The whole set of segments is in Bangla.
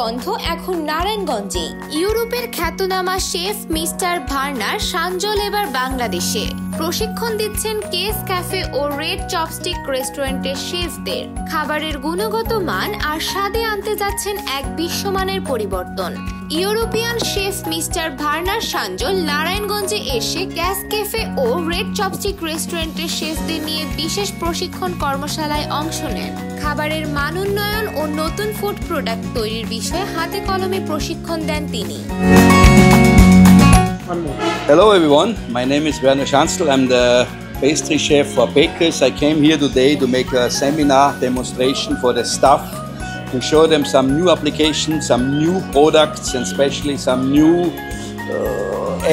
গন্ধ এখন নারায়ণগঞ্জে। ইউরোপের খ্যাতনামা শেফ মিস্টার ভার্নার সানজল এবার বাংলাদেশে প্রশিক্ষণ দিচ্ছেন কেস ক্যাফে ও রেড চপস্টিক রেস্টুরেন্টের শেফদের। খাবারের গুণগত মান আর স্বাদে আনতে যাচ্ছেন এক বিশ্বমানের পরিবর্তন। ইউরোপিয়ান শেফ মিস্টার ভার্নার সানজল নারায়ণগঞ্জে এসে ক্যাস ক্যাফে ও রেড চপস্টিক রেস্টুরেন্টের শেফদের নিয়ে বিশেষ প্রশিক্ষণ কর্মশালায় অংশ নেন। খাবারের মান উন্নয়ন ও নতুন ফুড প্রোডাক্ট তৈরির বিষয়ে হাতে কলমে প্রশিক্ষণ দেন তিনি। Hello everyone, my name is Werner Schanzl. I'm the pastry chef for Bakers. I came here today to make a seminar demonstration for the staff to show them some new applications, some new products, and especially some new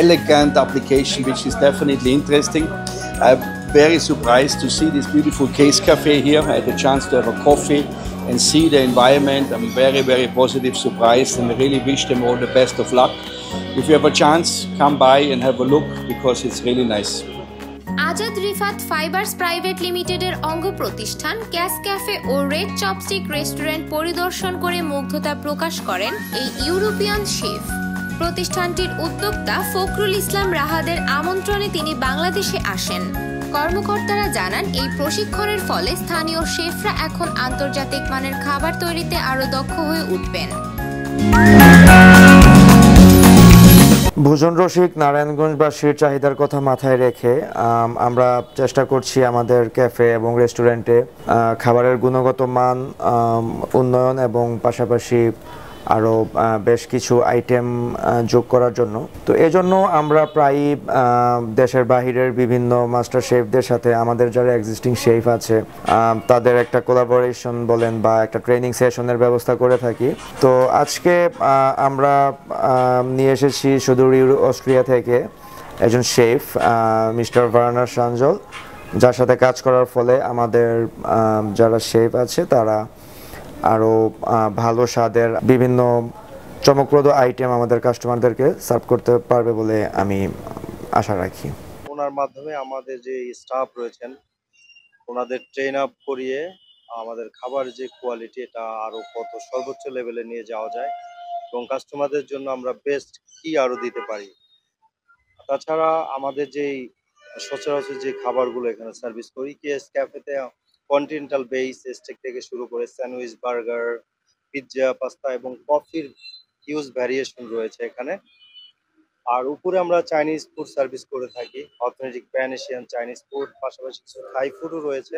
elegant application which is definitely interesting. I'm very surprised to see this beautiful Case Cafe here. I had a chance to have a coffee and see the environment. I'm very positive surprised, and I really wish them all the best of luck. If you have a chance, come by and have a look because it's really nice. Azad Rifat fibres private লিমিটেডের অঙ্গ প্রতিষ্ঠান ক্যাস ক্যাফে ও রেড চপস্টিক রেস্টুরেন্ট পরিদর্শন করে মুগ্ধতা প্রকাশ করেন এই ইউরোপিয়ান শেফ। প্রতিষ্ঠানটির উদ্যোক্তা ফখরুল ইসলাম রাহাদের আমন্ত্রণে তিনি বাংলাদেশে আসেন। কর্মকর্তারা জানান, এই প্রশিক্ষণের ফলে স্থানীয় শেফরা এখন আন্তর্জাতিক মানের খাবার তৈরিতে আরো দক্ষ হয়ে উঠবেন। ভোজন রসিক নারায়ণগঞ্জবাসীর চাহিদার কথা মাথায় রেখে আমরা চেষ্টা করছি আমাদের ক্যাফে এবং রেস্টুরেন্টে খাবারের গুণগত মান উন্নয়ন এবং পাশাপাশি আরও বেশ কিছু আইটেম যোগ করার জন্য। তো এজন্য আমরা প্রায়ই দেশের বাহিরের বিভিন্ন মাস্টার শেফদের সাথে আমাদের যারা এক্সিস্টিং শেফ আছে তাদের একটা কোলাবোরেশন বলেন বা একটা ট্রেনিং সেশনের ব্যবস্থা করে থাকি। তো আজকে আমরা নিয়ে এসেছি সুদূর অস্ট্রিয়া থেকে একজন শেফ মিস্টার ভার্নার সানজল, যার সাথে কাজ করার ফলে আমাদের যারা শেফ আছে তারা আরও ভালো স্বাদের বিভিন্ন চমকপ্রদ আইটেম আমাদের কাস্টমারদেরকে সার্ভ করতে পারবে বলে আমি আশা রাখি। ওনার মাধ্যমে আমাদের যে স্টাফ রয়েছেন ওনাদের ট্রেন আপ করিয়ে আমাদের খাবার যে কোয়ালিটি এটা আরও কত সর্বোচ্চ লেভেলে নিয়ে যাওয়া যায় এবং কাস্টমারদের জন্য আমরা বেস্ট কি আরও দিতে পারি। তাছাড়া আমাদের যেই সচরাচর যে খাবারগুলো এখানে সার্ভিস করি কেএস ক্যাফেতে কন্টিনেন্টাল বেস স্টেক থেকে শুরু করে স্যান্ডউইচ, বার্গার, পিৎজা, পাস্তা এবং কফির হিউজ ভ্যারিয়েশন রয়েছে এখানে। আর উপরে আমরা চাইনিজ ফুড সার্ভিস করে থাকি, authentic pan Asian Chinese food, পাশাপাশি কিছু থাই ফুডও রয়েছে।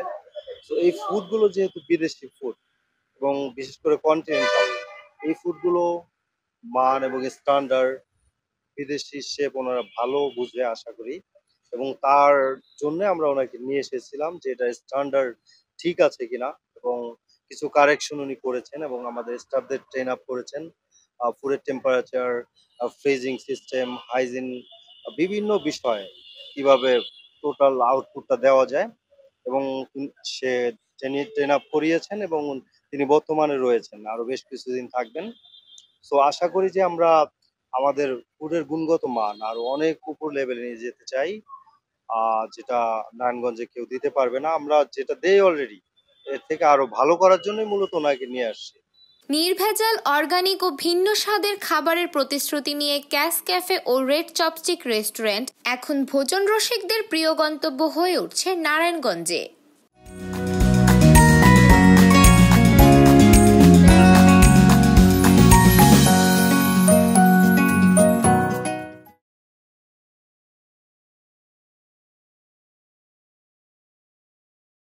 তো এই ফুডগুলো যেহেতু বিদেশি ফুড এবং বিশেষ করে কন্টিনেন্টাল, এই ফুডগুলো মান এবং স্ট্যান্ডার্ড বিদেশি শেফ ওনারা ভালো বুঝে আশা করি, এবং তার জন্য আমরা ওনাকে নিয়ে এসেছিলাম যে এটা স্ট্যান্ডার্ড ঠিক আছে কিনা, এবং কিছু কারেকশন উনি করেছেন এবং আমাদের স্টাফদের ট্রেন আপ করেছেন ফুডের টেম্পারেচার, ফ্রিজিং সিস্টেম, হাইজিন, বিভিন্ন বিষয়ে কিভাবে টোটাল আউটপুটটা দেওয়া যায় এবং সে ট্রেন আপ করিয়েছেন এবং তিনি বর্তমানে রয়েছেন, আরো বেশ কিছুদিন থাকবেন। সো আশা করি যে আমরা আমাদের ফুডের গুণগত মান আরো অনেক উপর লেভেলে নিয়ে যেতে চাই, যেটা নারায়ণগঞ্জে কেউ দিতে পারবে না। আমরা যেটা দেই অলরেডি এর থেকে আরো ভালো করার জন্যই মূলত ওনাকে নিয়ে আসছি। নির্ভেজাল, অর্গানিক ও ভিন্ন স্বাদের খাবারের প্রতিশ্রুতি নিয়ে ক্যাস ক্যাফে ও রেড চপস্টিক রেস্টুরেন্ট এখন ভোজন রসিকদের প্রিয় গন্তব্য হয়ে উঠছে নারায়ণগঞ্জে।